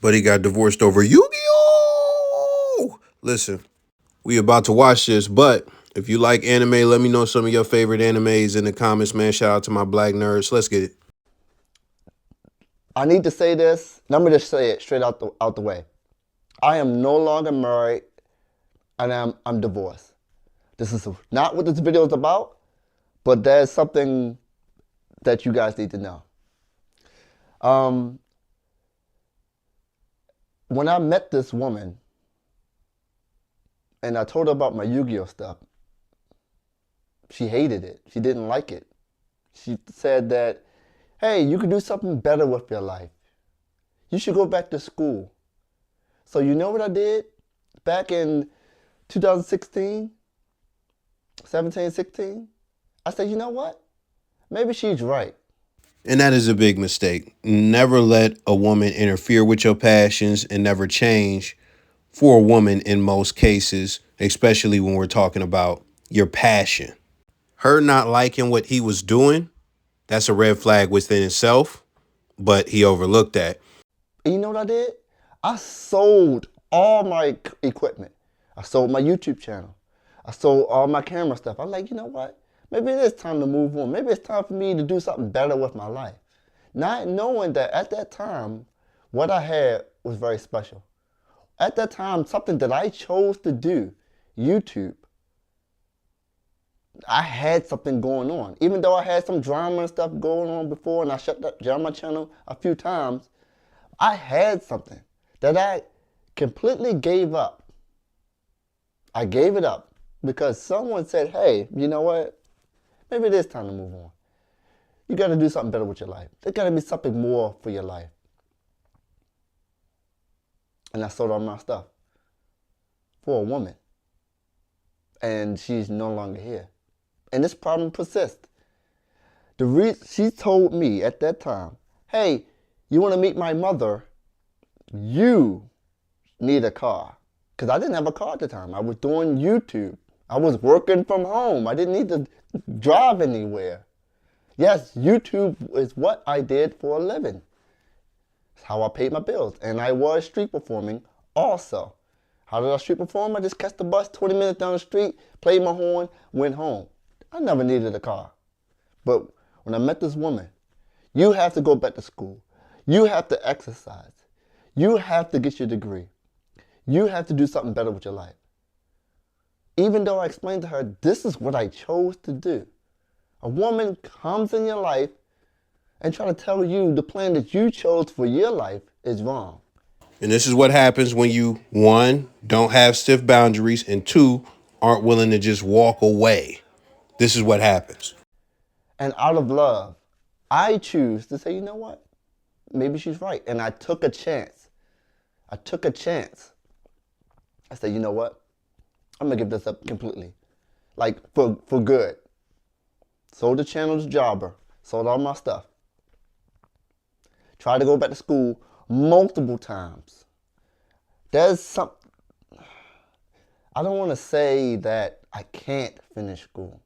but he got divorced over Yu-Gi-Oh! Listen, we about to watch this, but if you like anime, let me know some of your favorite animes in the comments, man. Shout out to my black nerds. Let's get it. I need to say this. Let me just say it straight out the way. I am no longer married, and I'm divorced. This is not what this video is about, but there's something that you guys need to know. When I met this woman and I told her about my Yu-Gi-Oh stuff, she hated it. She didn't like it. She said that, hey, you could do something better with your life. You should go back to school. So you know what I did back in 2016, 17, 16? I said, you know what? Maybe she's right. And that is a big mistake. Never let a woman interfere with your passions and never change for a woman in most cases, especially when we're talking about your passion. Her not liking what he was doing, that's a red flag within itself, but he overlooked that. And you know what I did? I sold all my equipment. I sold my YouTube channel. I sold all my camera stuff. I'm like, you know what? Maybe it is time to move on. Maybe it's time for me to do something better with my life. Not knowing that at that time, what I had was very special. At that time, something that I chose to do, YouTube, I had something going on. Even though I had some drama and stuff going on before and I shut down my channel a few times, I had something that I completely gave up. I gave it up because someone said, hey, you know what? Maybe it is time to move on. You got to do something better with your life. There got to be something more for your life. And I sold all my stuff for a woman. And she's no longer here. And this problem persists. She told me at that time, hey, you want to meet my mother? You need a car. Because I didn't have a car at the time. I was doing YouTube. I was working from home. I didn't need to drive anywhere. Yes, YouTube is what I did for a living. It's how I paid my bills. And I was street performing also. How did I street perform? I just catch the bus 20 minutes down the street, played my horn, went home. I never needed a car. But when I met this woman, you have to go back to school. You have to exercise. You have to get your degree. You have to do something better with your life. Even though I explained to her, this is what I chose to do. A woman comes in your life and try to tell you the plan that you chose for your life is wrong. And this is what happens when you, one, don't have stiff boundaries, and two, aren't willing to just walk away. This is what happens. And out of love, I choose to say, you know what? Maybe she's right. And I took a chance. I took a chance. I said, you know what? I'm going to give this up completely. Like, for good. Sold the channel to Jobber. Sold all my stuff. Tried to go back to school multiple times. There's some... I don't want to say that I can't finish school.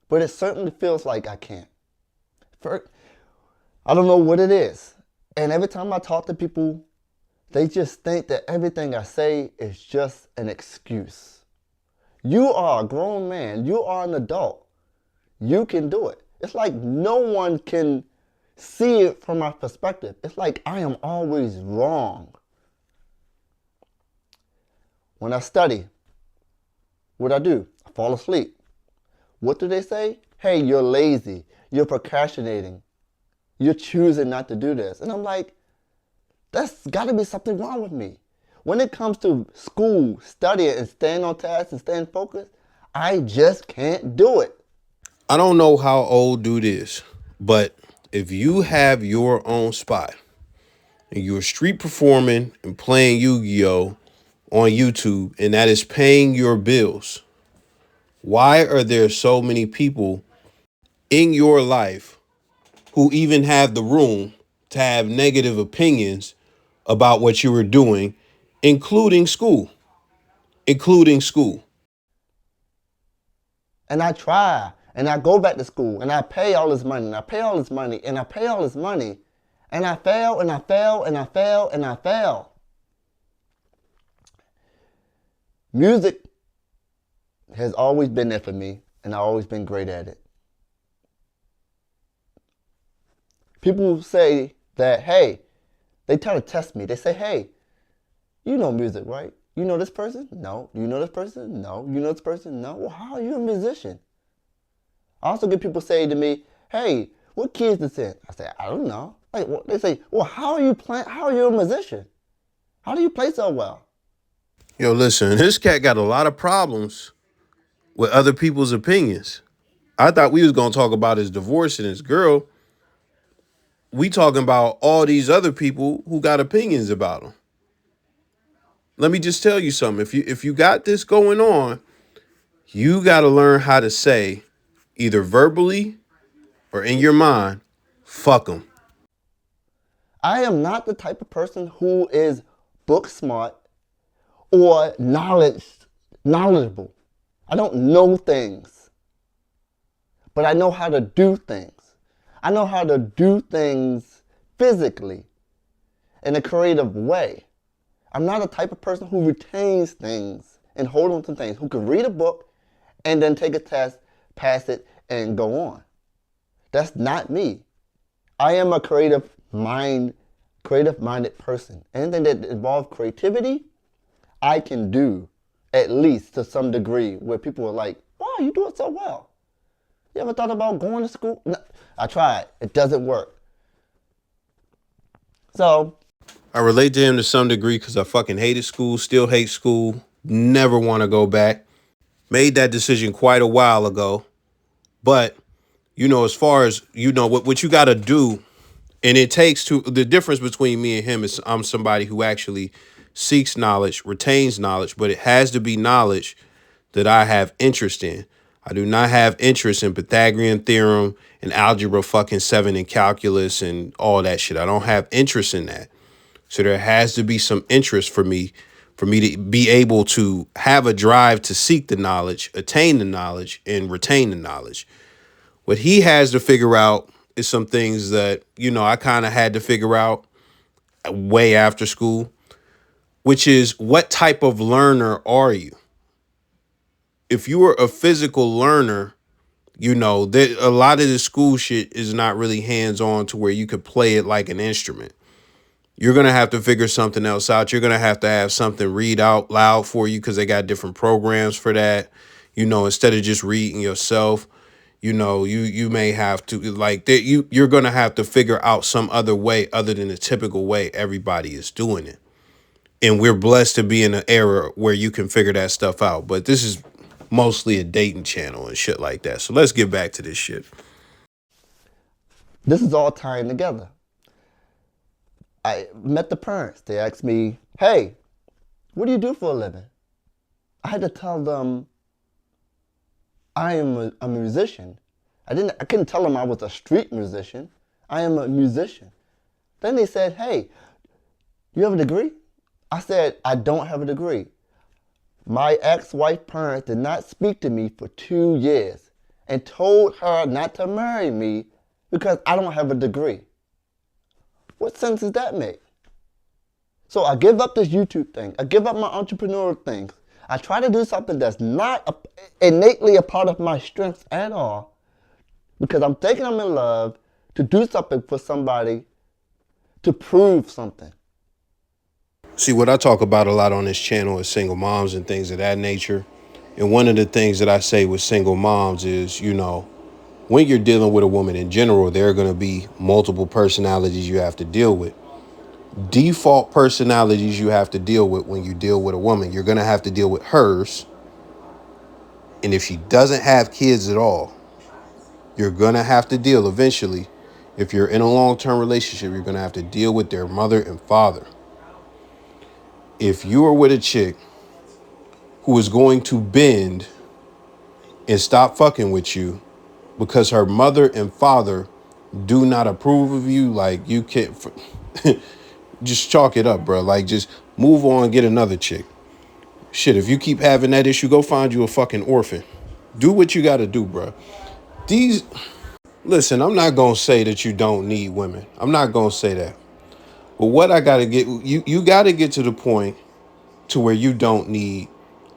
But it certainly feels like I can't. I don't know what it is. And every time I talk to people, they just think that everything I say is just an excuse. You are a grown man. You are an adult. You can do it. It's like no one can see it from my perspective. It's like I am always wrong. When I study, what I do? I fall asleep. What do they say? Hey, you're lazy. You're procrastinating. You're choosing not to do this. And I'm like, that's got to be something wrong with me. When it comes to school, studying, and staying on task and staying focused, I just can't do it. I don't know how old dude is, but if you have your own spot and you're street performing and playing Yu-Gi-Oh on YouTube, and that is paying your bills, why are there so many people in your life who even have the room to have negative opinions about what you were doing, including school? Including school. And I try, and I go back to school, and I pay all this money, and I pay all this money, and I pay all this money, And I fail and I fail and I fail and I fail. Music has always been there for me, and I've always been great at it. People say that, hey, they try to test me. They say, hey, you know music, right? You know this person? No. You know this person? No. You know this person? No. Well, how are you a musician? I also get people say to me, hey, what key is this in? I say, I don't know. Like, well, they say, well, how are you playing? How are you a musician? How do you play so well? Yo, listen, this cat got a lot of problems with other people's opinions. I thought we was gonna talk about his divorce and his girl. We talking about all these other people who got opinions about him. Let me just tell you something. If you got this going on, you got to learn how to say, either verbally or in your mind, fuck them. I am not the type of person who is book smart or knowledgeable. I don't know things, but I know how to do things. I know how to do things physically in a creative way. I'm not a type of person who retains things and hold on to things, who can read a book and then take a test, pass it, and go on. That's not me. I am a creative-minded person. Anything that involves creativity, I can do, at least to some degree, where people are like, wow, you do it so well. You ever thought about going to school? No, I tried. It doesn't work. So, I relate to him to some degree because I fucking hated school, still hate school, never want to go back. Made that decision quite a while ago. But, as far as, what you got to do, and it takes the difference between me and him is I'm somebody who actually seeks knowledge, retains knowledge, but it has to be knowledge that I have interest in. I do not have interest in Pythagorean theorem and algebra fucking 7 and calculus and all that shit. I don't have interest in that. So there has to be some interest for me to be able to have a drive to seek the knowledge, attain the knowledge, and retain the knowledge. What he has to figure out is some things that, I kind of had to figure out way after school, which is, what type of learner are you? If you are a physical learner, that a lot of the school shit is not really hands-on to where you could play it like an instrument. You're going to have to figure something else out. You're going to have something read out loud for you because they got different programs for that. Instead of just reading yourself, you may have to, like, you're going to have to figure out some other way other than the typical way everybody is doing it. And we're blessed to be in an era where you can figure that stuff out. But this is mostly a dating channel and shit like that. So let's get back to this shit. this is all tying together. I met the parents. They asked me, hey, what do you do for a living? I had to tell them I am a musician. I couldn't tell them I was a street musician. I am a musician. Then they said, hey, you have a degree? I said, I don't have a degree. My ex-wife parents did not speak to me for 2 years and told her not to marry me because I don't have a degree. What sense does that make? So I give up this YouTube thing. I give up my entrepreneurial things. I try to do something that's not innately a part of my strengths at all because I'm thinking I'm in love to do something for somebody, to prove something. See, what I talk about a lot on this channel is single moms and things of that nature. And one of the things that I say with single moms is, when you're dealing with a woman in general, there are going to be multiple personalities you have to deal with. Default personalities you have to deal with when you deal with a woman. You're going to have to deal with hers. And if she doesn't have kids at all, you're going to have to deal eventually. If you're in a long-term relationship, you're going to have to deal with their mother and father. If you are with a chick who is going to bend and stop fucking with you because her mother and father do not approve of you, like, you can't just chalk it up, bro. Like, just move on, get another chick. Shit, if you keep having that issue, go find you a fucking orphan. Do what you got to do, bro. Listen, I'm not gonna say that you don't need women. I'm not gonna say that. But what I gotta get you gotta get to the point to where you don't need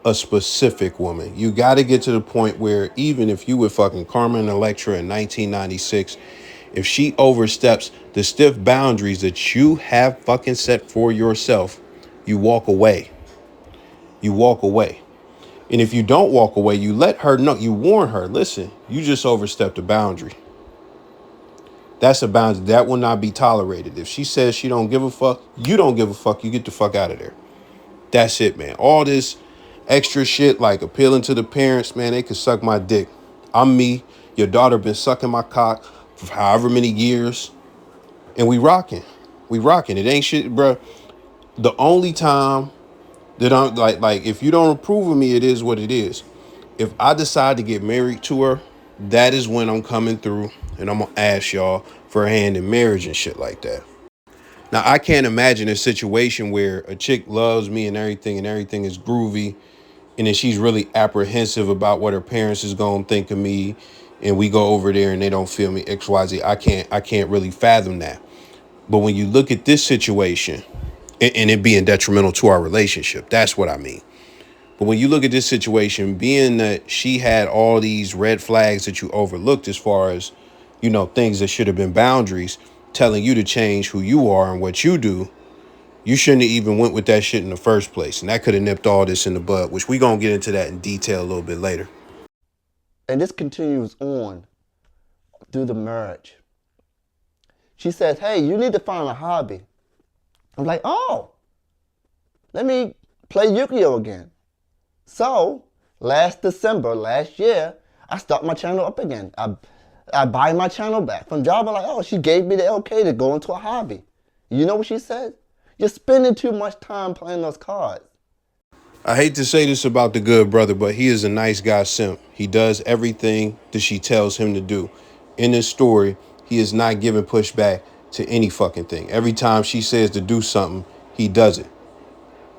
a specific woman. You gotta get to the point where even if you were fucking Carmen Electra in 1996, if she oversteps the stiff boundaries that you have fucking set for yourself, you walk away. You walk away. And if you don't walk away, you let her know, you warn her, listen, you just overstepped a boundary. That's a boundary that will not be tolerated. If she says she don't give a fuck, you don't give a fuck, you get the fuck out of there. That's it, man. All this extra shit like appealing to the parents, man, they could suck my dick. I'm me. Your daughter been sucking my cock for however many years. And we rocking. We rocking. It ain't shit, bro. The only time that I'm like if you don't approve of me, it is what it is. If I decide to get married to her, that is when I'm coming through and I'm gonna ask y'all for a hand in marriage and shit like that. Now I can't imagine a situation where a chick loves me and everything is groovy, and then she's really apprehensive about what her parents is gonna think of me, and we go over there and they don't feel me XYZ. I can't really fathom that. But when you look at this situation, and it being detrimental to our relationship, that's what I mean. But when you look at this situation, being that she had all these red flags that you overlooked as far as, things that should have been boundaries, telling you to change who you are and what you do, you shouldn't have even went with that shit in the first place. And that could have nipped all this in the bud, which we going to get into that in detail a little bit later. And this continues on through the marriage. She says, hey, you need to find a hobby. I'm like, oh, let me play Yu-Gi-Oh again. So, last December, last year, I start my channel up again. I buy my channel back from Java. Like, oh, she gave me the okay to go into a hobby. You know what she said? You're spending too much time playing those cards. I hate to say this about the good brother, but he is a nice guy simp. He does everything that she tells him to do. In this story, he is not giving pushback to any fucking thing. Every time she says to do something, he does it.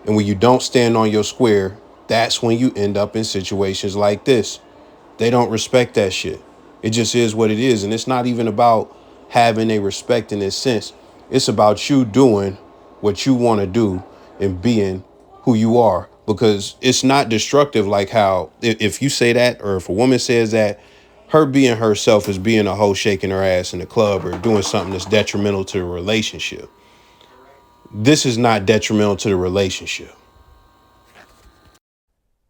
And when you don't stand on your square, that's when you end up in situations like this. They don't respect that shit. It just is what it is. And it's not even about having a respect in this sense. It's about you doing what you want to do and being who you are. Because it's not destructive like how if you say that, or if a woman says that, her being herself is being a hoe shaking her ass in the club or doing something that's detrimental to the relationship. This is not detrimental to the relationship.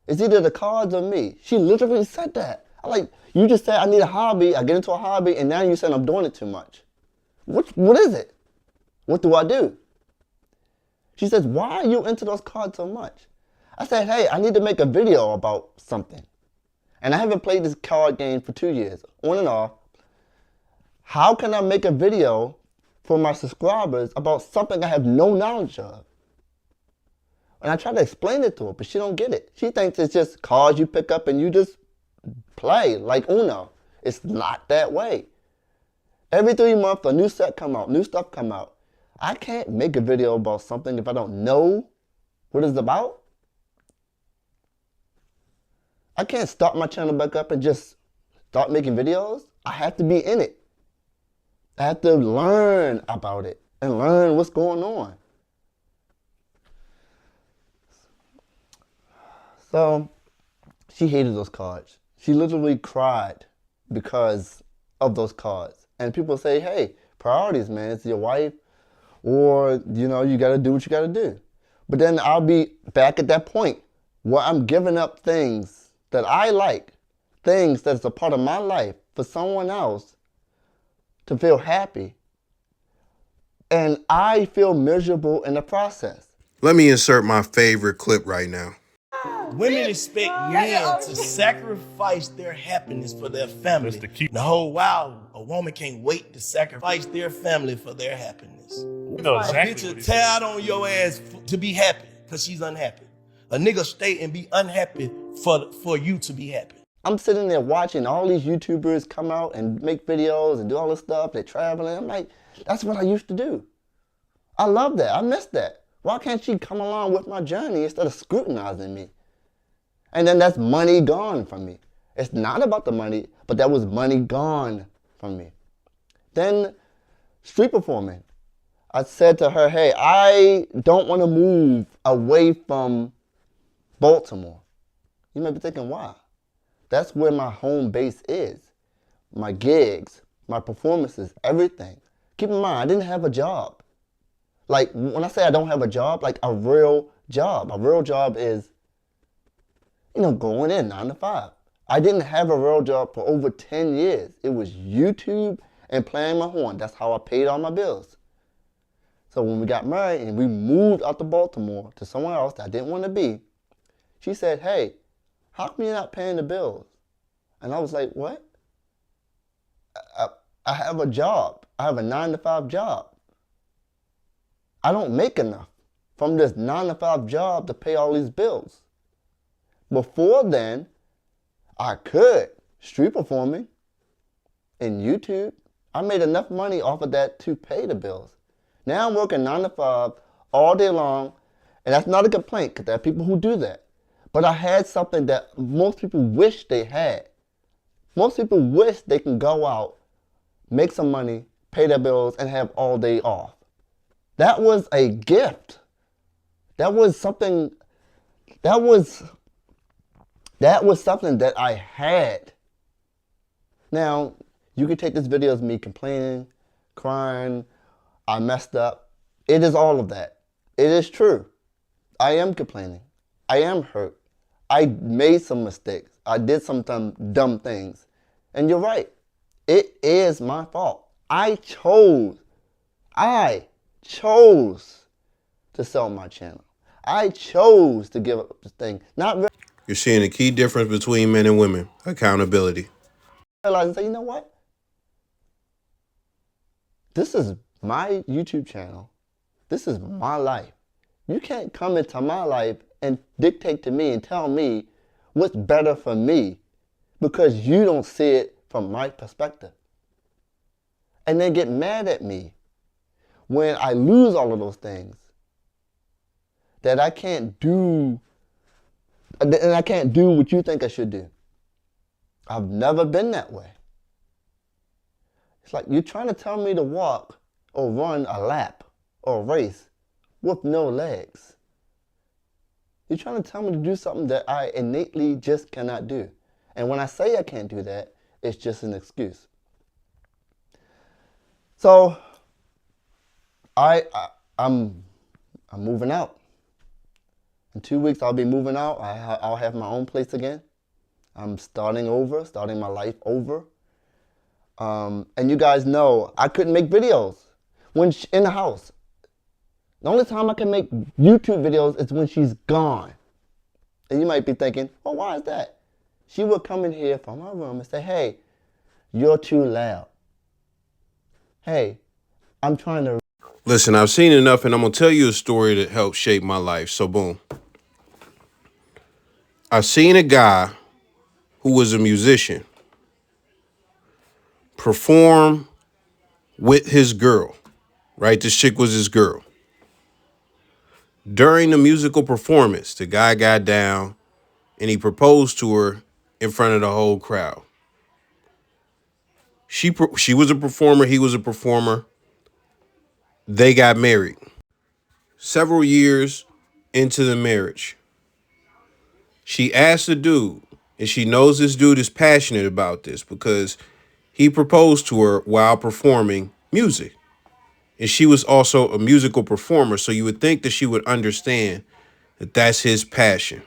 It's either the cards or me. She literally said that. I like, you just said I need a hobby, I get into a hobby, and now you said I'm doing it too much. What is it? What do I do? She says, why are you into those cards so much? I said, hey, I need to make a video about something. And I haven't played this card game for 2 years, on and off. How can I make a video for my subscribers about something I have no knowledge of? And I try to explain it to her, but she don't get it. She thinks it's just cards you pick up and you just play like Uno. It's not that way. Every 3 months, a new set come out, new stuff come out. I can't make a video about something if I don't know what it's about. I can't start my channel back up and just start making videos. I have to be in it. I have to learn about it and learn what's going on. So she hated those cards. She literally cried because of those cards. And people say, hey, priorities, man. It's your wife, or, you got to do what you got to do. But then I'll be back at that point where I'm giving up things that I like, things that's a part of my life for someone else to feel happy. And I feel miserable in the process. Let me insert my favorite clip right now. Women expect men to sacrifice their happiness for their family. The whole wow, a woman can't wait to sacrifice their family for their happiness. know exactly A bitch what will he tear out on your ass to be happy because she's unhappy. A nigga stay and be unhappy for you to be happy. I'm sitting there watching all these YouTubers come out and make videos and do all this stuff. They're traveling. I'm like, that's what I used to do. I love that. I miss that. Why can't she come along with my journey instead of scrutinizing me? And then that's money gone from me. It's not about the money, but that was money gone from me. Then street performing. I said to her, hey, I don't want to move away from Baltimore. You might be thinking, why? That's where my home base is. My gigs, my performances, everything. Keep in mind, I didn't have a job. Like, when I say I don't have a job, like a real job. A real job is, going in 9 to 5. I didn't have a real job for over 10 years. It was YouTube and playing my horn. That's how I paid all my bills. So when we got married and we moved out to Baltimore to somewhere else that I didn't want to be, she said, hey, how come you're not paying the bills? And I was like, what? I have a job. I have a 9 to 5 job. I don't make enough from this 9 to 5 job to pay all these bills. Before then, I could street performing in YouTube. I made enough money off of that to pay the bills. Now I'm working 9 to 5 all day long, and that's not a complaint because there are people who do that. But I had something that most people wish they had. Most people wish they can go out, make some money, pay their bills, and have all day off. That was a gift. That was something that I had. Now, you can take this video as me complaining, crying, I messed up. It is all of that. It is true. I am complaining. I am hurt. I made some mistakes. I did some dumb things. And you're right. It is my fault. I chose to sell my channel. I chose to give up this thing. You're seeing a key difference between men and women: accountability. Realize and say, you know what? This is my YouTube channel. This is my life. You can't come into my life and dictate to me and tell me what's better for me because you don't see it from my perspective. And then get mad at me when I lose all of those things that I can't do, and I can't do what you think I should do. I've never been that way. It's like you're trying to tell me to walk or run a lap or a race with no legs. You're trying to tell me to do something that I innately just cannot do. And when I say I can't do that, it's just an excuse. So I'm moving out. In 2 weeks, I'll be moving out. I'll have my own place again. I'm starting my life over. And you guys know I couldn't make videos when in the house. The only time I can make YouTube videos is when she's gone. And you might be thinking, well, why is that? She would come in here from my room and say, hey, you're too loud. Hey, I'm trying to... Listen, I've seen enough, and I'm going to tell you a story that helped shape my life. So, boom. I seen a guy who was a musician perform with his girl, right? This chick was his girl. During the musical performance, the guy got down and he proposed to her in front of the whole crowd. She was a performer. He was a performer. They got married. Several years into the marriage, she asked the dude, and she knows this dude is passionate about this because he proposed to her while performing music. And she was also a musical performer, so you would think that she would understand that that's his passion.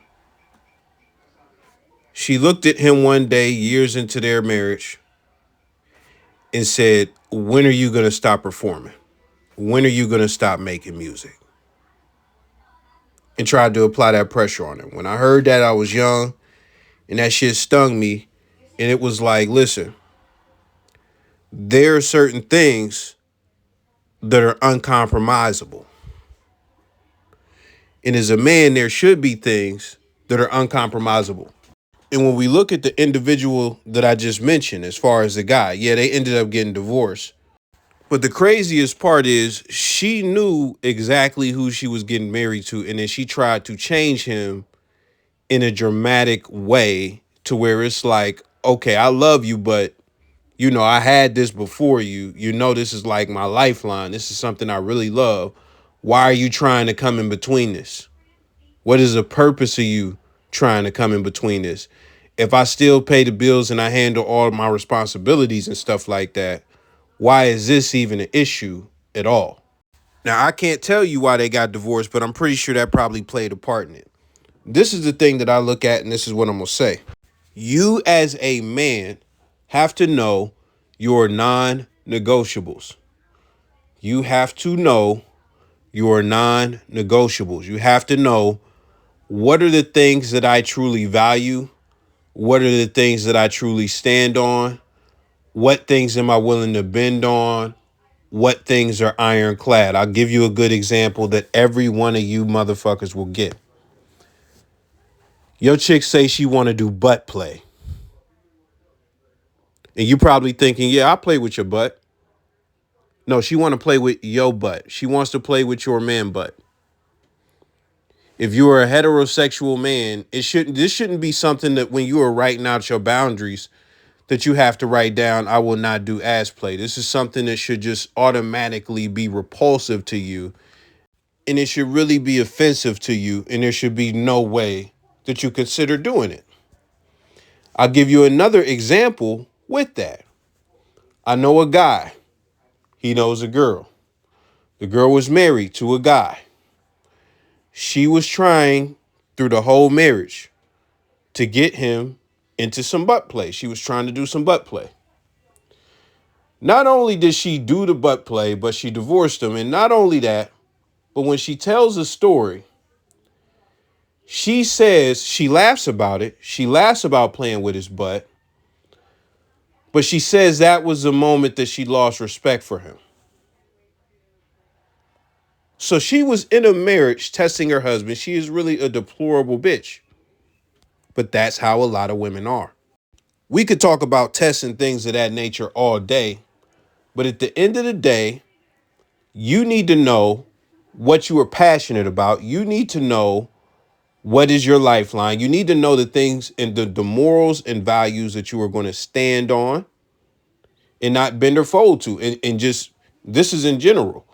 She looked at him one day, years into their marriage, and said, when are you going to stop performing? When are you going to stop making music? And tried to apply that pressure on him. When I heard that, I was young, and that shit stung me. And it was like, listen, there are certain things that are uncompromisable. And as a man, there should be things that are uncompromisable. And when we look at the individual that I just mentioned, as far as the guy, yeah, they ended up getting divorced. But the craziest part is she knew exactly who she was getting married to. And then she tried to change him in a dramatic way to where it's like, okay, I love you, but You know, I had this before you. You know, this is like my lifeline. This is something I really love. Why are you trying to come in between this? What is the purpose of you trying to come in between this? If I still pay the bills and I handle all of my responsibilities and stuff like that, why is this even an issue at all? Now, I can't tell you why they got divorced, but I'm pretty sure that probably played a part in it. This is the thing that I look at, and this is what I'm going to say. You, as a man, have to know your non negotiables. You have to know your non negotiables. You have to know what are the things that I truly value? What are the things that I truly stand on? What things am I willing to bend on? What things are ironclad? I'll give you a good example that every one of you motherfuckers will get. Your chick say she want to do butt play. And you probably thinking, yeah, I play with your butt. No, she want to play with your butt. She wants to play with your man butt. If you are a heterosexual man, this shouldn't be something that when you are writing out your boundaries that you have to write down, I will not do ass play. This is something that should just automatically be repulsive to you. And it should really be offensive to you. And there should be no way that you consider doing it. I'll give you another example with that. I know a guy. He knows a girl. The girl was married to a guy. She was trying through the whole marriage to get him into some butt play. She was trying to do some butt play. Not only did she do the butt play, but she divorced him. And not only that, but when she tells the story, she says, she laughs about it. She laughs about playing with his butt. But she says that was the moment that she lost respect for him. So she was in a marriage testing her husband. She is really a deplorable bitch. But that's how a lot of women are. We could talk about tests and things of that nature all day. But at the end of the day, you need to know what you are passionate about. You need to know what is your lifeline. You need to know the things and the morals and values that you are going to stand on and not bend or fold to. And just, this is in general.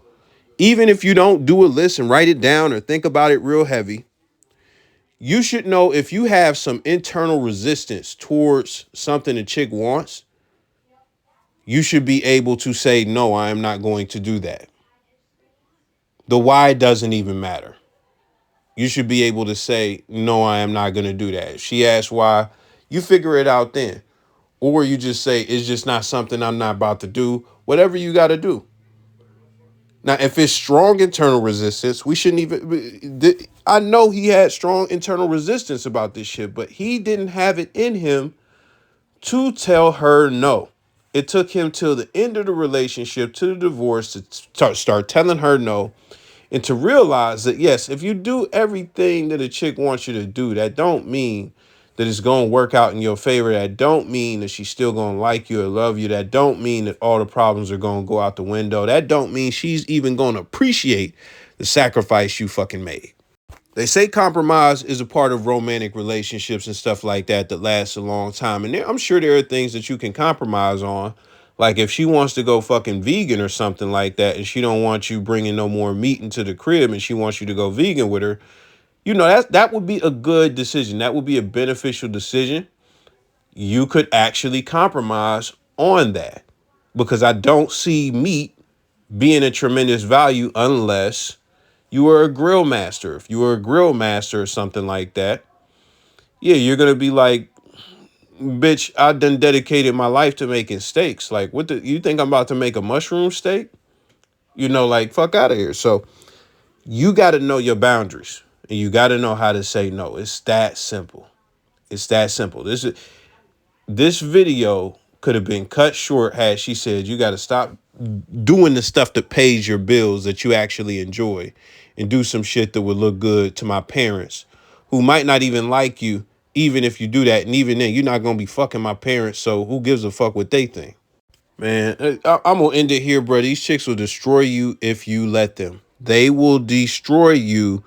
Even if you don't do a list and write it down or think about it real heavy, you should know if you have some internal resistance towards something a chick wants, you should be able to say, no, I am not going to do that. The why doesn't even matter. You should be able to say, no, I am not going to do that. If she asks why, you figure it out then. Or you just say, it's just not something I'm not about to do. Whatever you got to do. Now, if it's strong internal resistance, we shouldn't even. I know he had strong internal resistance about this shit, but he didn't have it in him to tell her no. It took him till the end of the relationship, to the divorce, to start telling her no. And to realize that, yes, if you do everything that a chick wants you to do, that don't mean that it's going to work out in your favor. That don't mean that she's still going to like you or love you. That don't mean that all the problems are going to go out the window. That don't mean she's even going to appreciate the sacrifice you fucking made. They say compromise is a part of romantic relationships and stuff like that that lasts a long time. And I'm sure there are things that you can compromise on. Like if she wants to go fucking vegan or something like that, and she don't want you bringing no more meat into the crib, and she wants you to go vegan with her, you know, that would be a good decision. That would be a beneficial decision. You could actually compromise on that, because I don't see meat being a tremendous value unless you are a grill master. If you are a grill master or something like that, yeah, you're going to be like, bitch, I done dedicated my life to making steaks. Like, you think I'm about to make a mushroom steak? You know, like, fuck out of here. So you got to know your boundaries, and you got to know how to say no. It's that simple. It's that simple. This video could have been cut short had she said, you got to stop doing the stuff that pays your bills that you actually enjoy and do some shit that would look good to my parents, who might not even like you, even if you do that. And even then, you're not going to be fucking my parents. So who gives a fuck what they think? Man, I'm going to end it here, bro. These chicks will destroy you if you let them. They will destroy you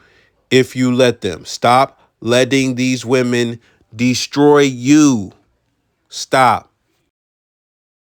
if you let them. Stop letting these women destroy you. Stop.